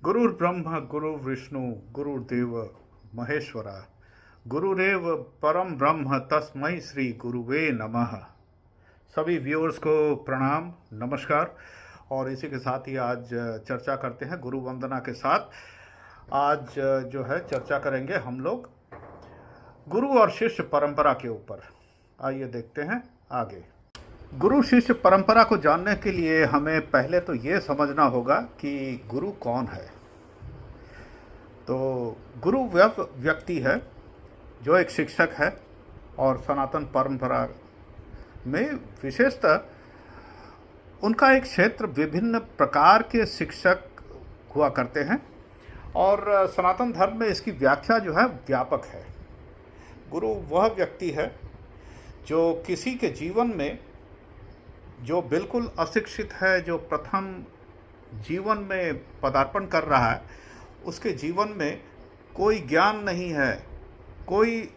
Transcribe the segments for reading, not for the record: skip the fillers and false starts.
गुरुर्ब्रह्म गुरुर्विष्णु गुरुर्देव महेश्वरा गुरुरेव परम ब्रह्म तस्मै श्री गुरुवे नमः। सभी व्यूअर्स को प्रणाम नमस्कार। और इसी के साथ ही आज चर्चा करते हैं गुरु वंदना के साथ। आज जो है चर्चा करेंगे हम लोग गुरु और शिष्य परंपरा के ऊपर। आइए देखते हैं आगे। गुरु शिष्य परंपरा को जानने के लिए हमें पहले तो ये समझना होगा कि गुरु कौन है। तो गुरु वह व्यक्ति है जो एक शिक्षक है और सनातन परंपरा में विशेषतः उनका एक क्षेत्र, विभिन्न प्रकार के शिक्षक हुआ करते हैं और सनातन धर्म में इसकी व्याख्या जो है व्यापक है। गुरु वह व्यक्ति है जो किसी के जीवन में, जो बिल्कुल अशिक्षित है, जो प्रथम जीवन में पदार्पण कर रहा है, उसके जीवन में कोई ज्ञान नहीं है, कोई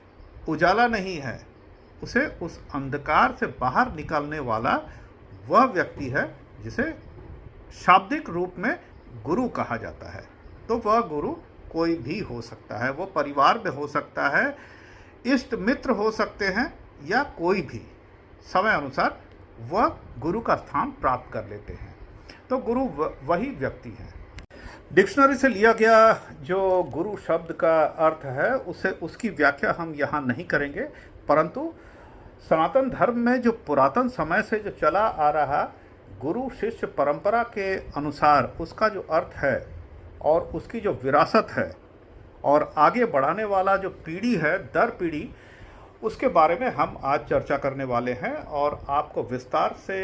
उजाला नहीं है, उसे उस अंधकार से बाहर निकालने वाला वह व्यक्ति है जिसे शाब्दिक रूप में गुरु कहा जाता है। तो वह गुरु कोई भी हो सकता है, वो परिवार में हो सकता है, इष्ट मित्र हो सकते हैं, या कोई भी समय अनुसार वह गुरु का स्थान प्राप्त कर लेते हैं। तो गुरु वही व्यक्ति है। डिक्शनरी से लिया गया जो गुरु शब्द का अर्थ है उसकी व्याख्या हम यहाँ नहीं करेंगे, परंतु सनातन धर्म में जो पुरातन समय से जो चला आ रहा गुरु शिष्य परंपरा के अनुसार उसका जो अर्थ है और उसकी जो विरासत है और आगे बढ़ाने वाला जो पीढ़ी है दर पीढ़ी, उसके बारे में हम आज चर्चा करने वाले हैं और आपको विस्तार से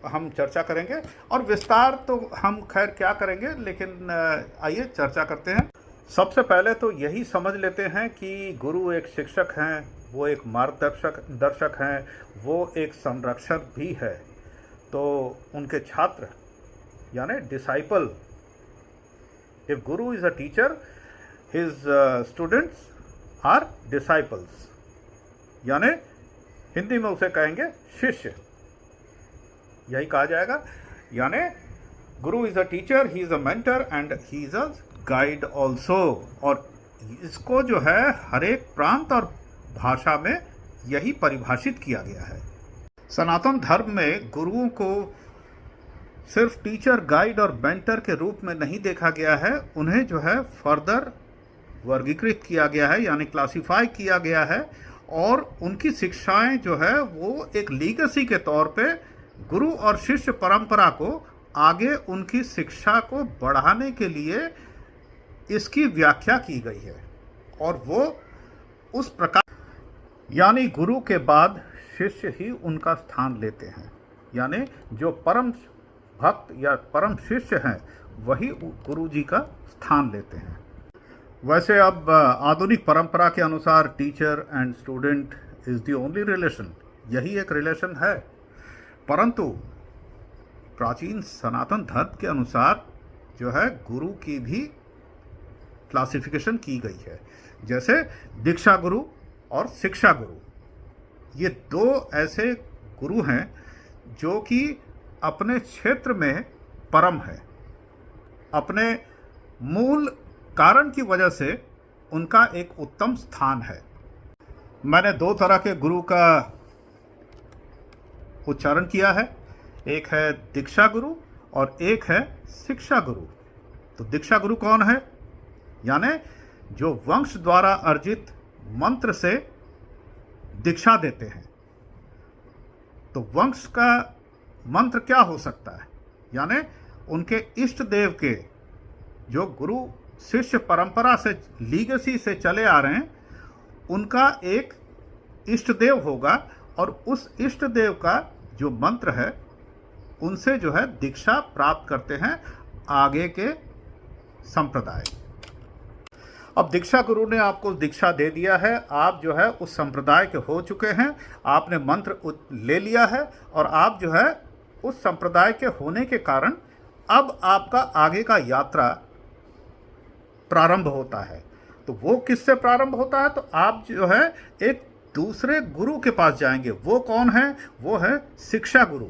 हम चर्चा करेंगे। और विस्तार तो हम खैर क्या करेंगे, लेकिन आइए चर्चा करते हैं। सबसे पहले तो यही समझ लेते हैं कि गुरु एक शिक्षक हैं, वो एक मार्गदर्शक हैं, वो एक संरक्षक भी है। तो उनके छात्र यानी disciple, if guru is a teacher, his students are disciples, यानी हिंदी में उसे कहेंगे शिष्य, यही कहा जाएगा। यानी गुरु is a teacher, he is a mentor and he is a guide also. और इसको जो है हर एक प्रांत और भाषा में यही परिभाषित किया गया है। सनातन धर्म में गुरुओं को सिर्फ टीचर, गाइड और मेंटर के रूप में नहीं देखा गया है, उन्हें जो है फर्दर वर्गीकृत किया गया है, यानी क्लासिफाई किया गया है। और उनकी शिक्षाएं जो है वो एक लीगेसी के तौर पे गुरु और शिष्य परंपरा को आगे उनकी शिक्षा को बढ़ाने के लिए इसकी व्याख्या की गई है। और वो उस प्रकार, यानी गुरु के बाद शिष्य ही उनका स्थान लेते हैं, यानी जो परम भक्त या परम शिष्य हैं वही गुरु जी का स्थान लेते हैं। वैसे अब आधुनिक परंपरा के अनुसार teacher and student is the only relation, यही एक रिलेशन है। परंतु प्राचीन सनातन धर्म के अनुसार जो है गुरु की भी क्लासिफिकेशन की गई है। जैसे दीक्षा गुरु और शिक्षा गुरु, ये दो ऐसे गुरु हैं जो कि अपने क्षेत्र में परम है, अपने मूल कारण की वजह से उनका एक उत्तम स्थान है। मैंने दो तरह के गुरु का उच्चारण किया है, एक है दीक्षा गुरु और एक है शिक्षा गुरु। तो दीक्षा गुरु कौन है? यानी जो वंश द्वारा अर्जित मंत्र से दीक्षा देते हैं। तो वंश का मंत्र क्या हो सकता है? यानी उनके इष्ट देव के, जो गुरु शिष्य परंपरा से लीगेसी से चले आ रहे हैं, उनका एक इष्ट देव होगा और उस इष्ट देव का जो मंत्र है उनसे जो है दीक्षा प्राप्त करते हैं आगे के संप्रदाय। अब दीक्षा गुरु ने आपको दीक्षा दे दिया है, आप जो है उस संप्रदाय के हो चुके हैं, आपने मंत्र ले लिया है और आप जो है उस संप्रदाय के होने के कारण अब आपका आगे का यात्रा प्रारंभ होता है। तो वो किससे प्रारंभ होता है? तो आप जो है एक दूसरे गुरु के पास जाएंगे। वो कौन है? वो है शिक्षा गुरु।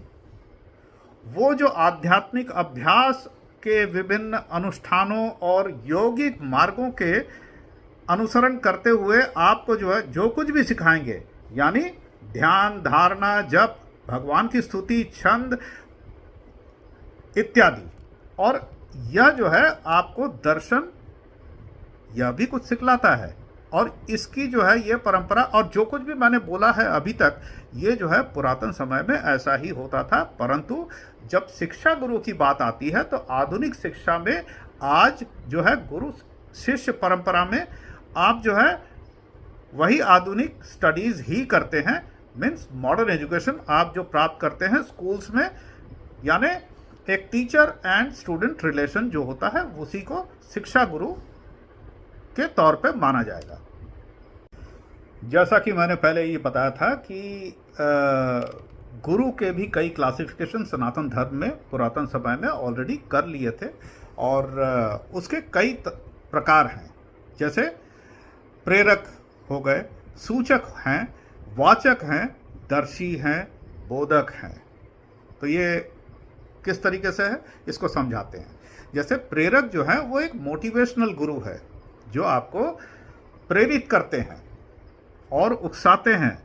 वो जो आध्यात्मिक अभ्यास के विभिन्न अनुष्ठानों और यौगिक मार्गों के अनुसरण करते हुए आपको जो है जो कुछ भी सिखाएंगे, यानी ध्यान, धारणा, जप, भगवान की स्तुति, छंद इत्यादि, और यह जो है आपको दर्शन यह भी कुछ सिखलाता है। और इसकी जो है ये परंपरा और जो कुछ भी मैंने बोला है अभी तक, ये जो है पुरातन समय में ऐसा ही होता था। परंतु जब शिक्षा गुरु की बात आती है तो आधुनिक शिक्षा में आज जो है गुरु शिष्य परंपरा में आप जो है वही आधुनिक स्टडीज़ ही करते हैं। मीन्स मॉडर्न एजुकेशन आप जो प्राप्त करते हैं स्कूल्स में, यानी एक टीचर एंड स्टूडेंट रिलेशन जो होता है उसी को शिक्षा गुरु के तौर पे माना जाएगा। जैसा कि मैंने पहले ये बताया था कि गुरु के भी कई क्लासिफिकेशन सनातन धर्म में पुरातन समय में ऑलरेडी कर लिए थे, और उसके कई प्रकार हैं। जैसे प्रेरक हो गए, सूचक हैं, वाचक हैं, दर्शी हैं, बोधक हैं। तो ये किस तरीके से है इसको समझाते हैं। जैसे प्रेरक जो है वो एक मोटिवेशनल गुरु है जो आपको प्रेरित करते हैं और उकसाते हैं,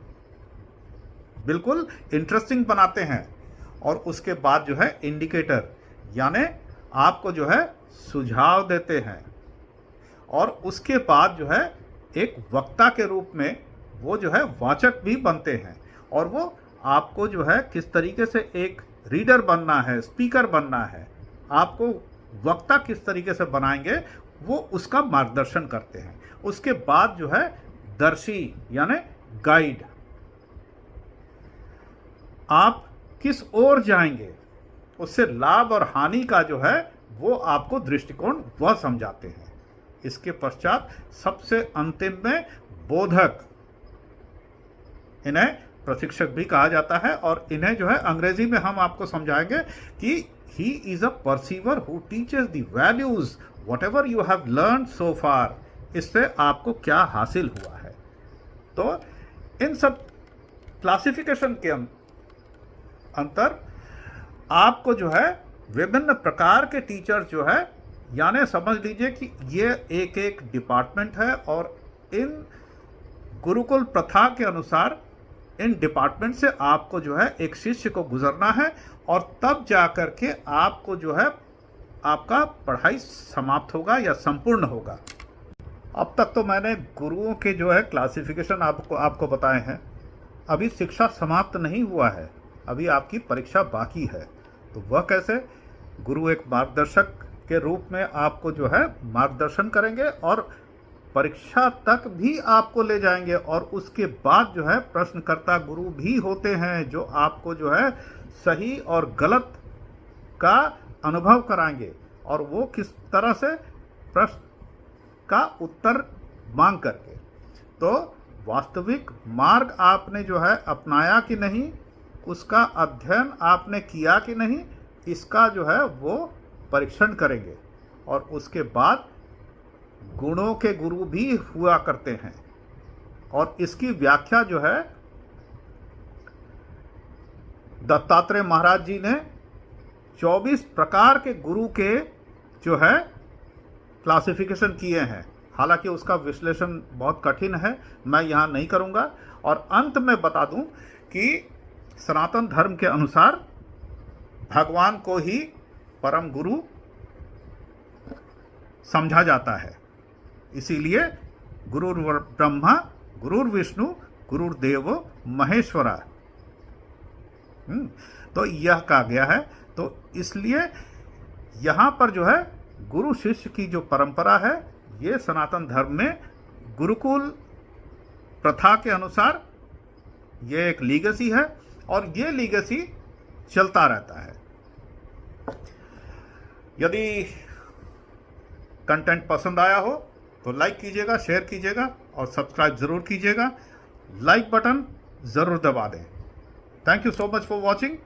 बिल्कुल इंटरेस्टिंग बनाते हैं। और उसके बाद जो है इंडिकेटर, यानी आपको जो है सुझाव देते हैं। और उसके बाद जो है एक वक्ता के रूप में वो जो है वाचक भी बनते हैं, और वो आपको जो है किस तरीके से एक रीडर बनना है, स्पीकर बनना है, आपको वक्ता किस तरीके से बनाएंगे वो उसका मार्गदर्शन करते हैं। उसके बाद जो है दर्शी यानी गाइड, आप किस ओर जाएंगे, उससे लाभ और हानि का जो है वो आपको दृष्टिकोण वह समझाते हैं। इसके पश्चात सबसे अंतिम में बोधक, इन्हें प्रशिक्षक भी कहा जाता है, और इन्हें जो है अंग्रेजी में हम आपको समझाएंगे कि he is a perceiver who teaches the values whatever you have learned so far, इससे आपको क्या हासिल हुआ है। तो इन सब क्लासिफिकेशन के अंतर आपको जो है विभिन्न प्रकार के टीचर जो है, यानी समझ लीजिए कि ये एक एक डिपार्टमेंट है, और इन गुरुकुल प्रथा के अनुसार इन डिपार्टमेंट से आपको जो है एक शिष्य को गुजरना है, और तब जा कर के आपको जो है आपका पढ़ाई समाप्त होगा या संपूर्ण होगा। अब तक तो मैंने गुरुओं के जो है क्लासिफिकेशन आपको बताए हैं। अभी शिक्षा समाप्त नहीं हुआ है, अभी आपकी परीक्षा बाकी है। तो वह कैसे? गुरु एक मार्गदर्शक के रूप में आपको जो है मार्गदर्शन करेंगे और परीक्षा तक भी आपको ले जाएंगे, और उसके बाद जो है प्रश्नकर्ता गुरु भी होते हैं जो आपको जो है सही और गलत का अनुभव कराएंगे, और वो किस तरह से प्रश्न का उत्तर मांग करके। तो वास्तविक मार्ग आपने जो है अपनाया कि नहीं, उसका अध्ययन आपने किया कि नहीं, इसका जो है वो परीक्षण करेंगे। और उसके बाद गुणों के गुरु भी हुआ करते हैं, और इसकी व्याख्या जो है दत्तात्रेय महाराज जी ने 24 प्रकार के गुरु के जो है क्लासिफिकेशन किए हैं। हालांकि उसका विश्लेषण बहुत कठिन है, मैं यहाँ नहीं करूँगा। और अंत में बता दूं कि सनातन धर्म के अनुसार भगवान को ही परम गुरु समझा जाता है। इसीलिए गुरुर् ब्रह्मा गुरुर्विष्णु गुरुर्देवो महेश्वरा, तो यह कहा गया है। तो इसलिए यहाँ पर जो है गुरु शिष्य की जो परंपरा है, ये सनातन धर्म में गुरुकुल प्रथा के अनुसार ये एक लीगेसी है, और ये लीगेसी चलता रहता है। यदि कंटेंट पसंद आया हो तो लाइक कीजिएगा, शेयर कीजिएगा और सब्सक्राइब ज़रूर कीजिएगा। लाइक बटन ज़रूर दबा दें। Thank you so much for watching.